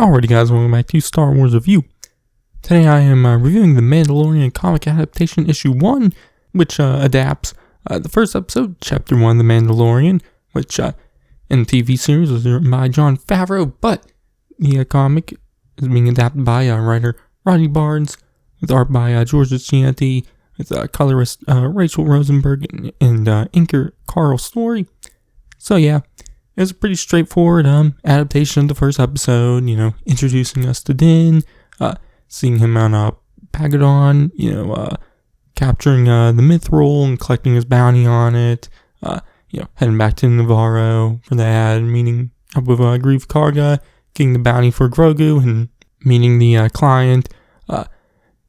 Alrighty guys, welcome back to Star Wars Review. Today I am reviewing the Mandalorian comic adaptation issue 1, which adapts the first episode, chapter 1, The Mandalorian, which in the TV series was written by Jon Favreau, but the comic is being adapted by writer Rodney Barnes, with art by George Cianti, with colorist Rachel Rosenberg, and inker Carl Story. So yeah, it was a pretty straightforward adaptation of the first episode, introducing us to Din, seeing him on Pagadon, capturing the Mithril and collecting his bounty on it, heading back to Navarro for that, meeting up with Grief Karga, getting the bounty for Grogu, and meeting the client.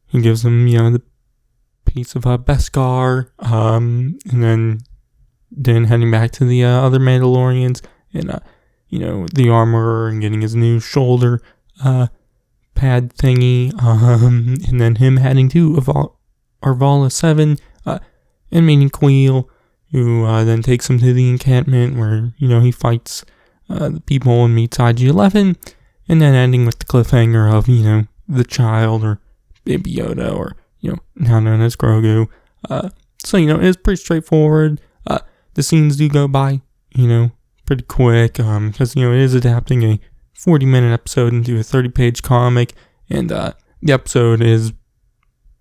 He gives him, the piece of Beskar, and then heading back to the other Mandalorians, and, the armor, and getting his new shoulder pad thingy, and then him heading to Arvala 7, and meeting Queel, who then takes him to the encampment where, he fights the people and meets IG-11, and then ending with the cliffhanger of, the child, or Baby Yoda, or, now known as Grogu. So, it is pretty straightforward. The scenes do go by, pretty quick, because, it is adapting a 40-minute episode into a 30-page comic, and the episode is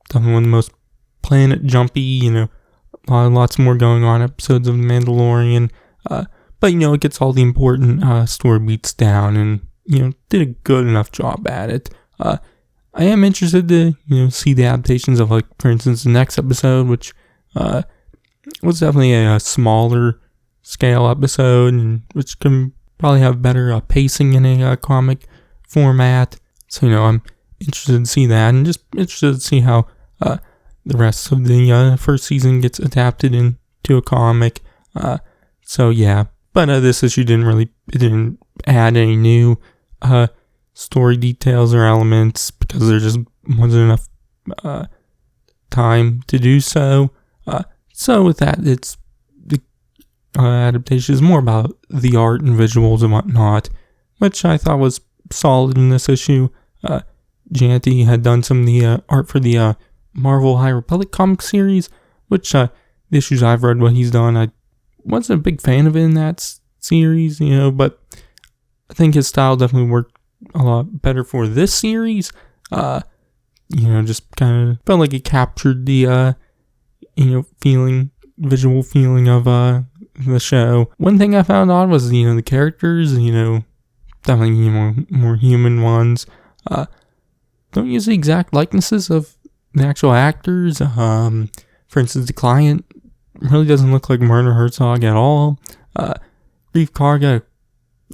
definitely one of the most planet-jumpy, lots more going on episodes of The Mandalorian, but, it gets all the important story beats down, and, did a good enough job at it. I am interested to, see the adaptations of, for instance, the next episode, which was definitely a smaller scale episode, and which can probably have better pacing in a comic format. So, I'm interested to see that, and just interested to see how the rest of the first season gets adapted into a comic. So, yeah. But this issue didn't add any new story details or elements, because there just wasn't enough time to do so. So with that, the adaptation is more about the art and visuals and whatnot, which I thought was solid in this issue. Cianti had done some of the art for the Marvel High Republic comic series, which the issues I've read what he's done, I wasn't a big fan of it in that series, but I think his style definitely worked a lot better for this series. Just kind of felt like it captured the visual feeling of the show. One thing I found odd was, the characters, definitely, more human ones, don't use the exact likenesses of the actual actors. For instance, the client really doesn't look like Werner Herzog at all. Grief Karga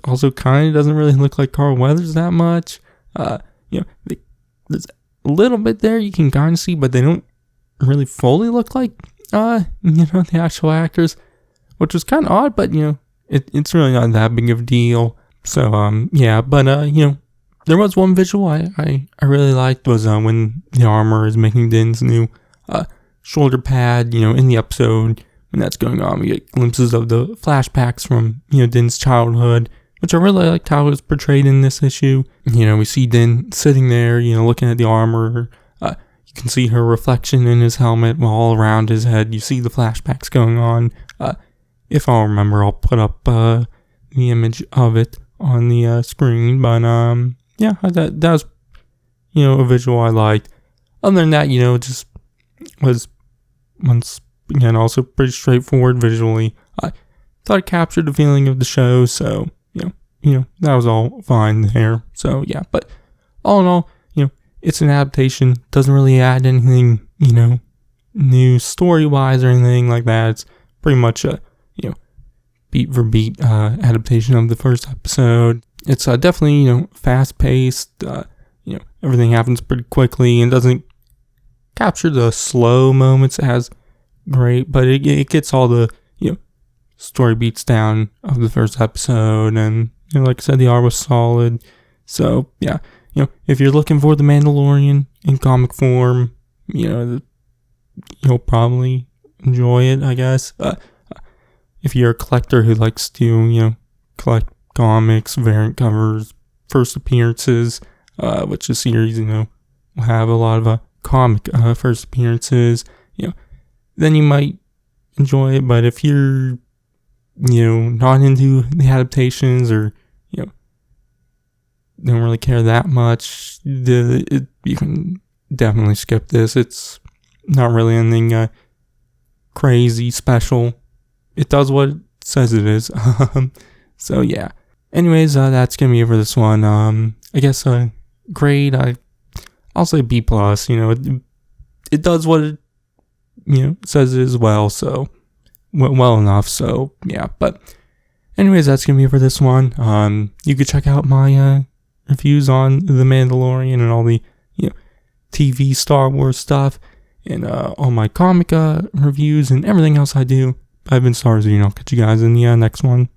also kind of doesn't really look like Carl Weathers that much. There's a little bit there you can kind of see, but they don't really fully look like, the actual actors, which was kind of odd, but, it's really not that big of a deal. So, but, there was one visual I really liked, was when the armor is making Din's new shoulder pad, in the episode. When that's going on, we get glimpses of the flashbacks from, Din's childhood, which I really liked how it was portrayed in this issue. We see Din sitting there, looking at the armor. You can see her reflection in his helmet, while all around his head you see the flashbacks going on. If I'll remember, I'll put up the image of it on the screen. But that was a visual I liked. Other than that, it just was once again also pretty straightforward visually. I thought it captured the feeling of the show, so that was all fine there. So yeah, but all in all, it's an adaptation. Doesn't really add anything, new story-wise or anything like that. It's pretty much a, beat for beat adaptation of the first episode. It's definitely, fast-paced. Everything happens pretty quickly and doesn't capture the slow moments as great, but it gets all the, story beats down of the first episode. And, like I said, the art was solid. So, yeah. If you're looking for The Mandalorian in comic form, you'll probably enjoy it, I guess. If you're a collector who likes to, collect comics, variant covers, first appearances, which the series, will have a lot of comic first appearances. Then you might enjoy it. But if you're, not into the adaptations, or don't really care that much, you can definitely skip this. It's not really anything crazy special. It does what it says it is. So yeah. Anyways, that's gonna be it for this one. I guess grade, I'll say B plus. It does what it says it is well. So well enough. So yeah. But anyways, that's gonna be it for this one. You could check out my reviews on The Mandalorian and all the TV Star Wars stuff, and all my comic reviews and everything else I do. I've been Starzy, and I'll catch you guys in the next one.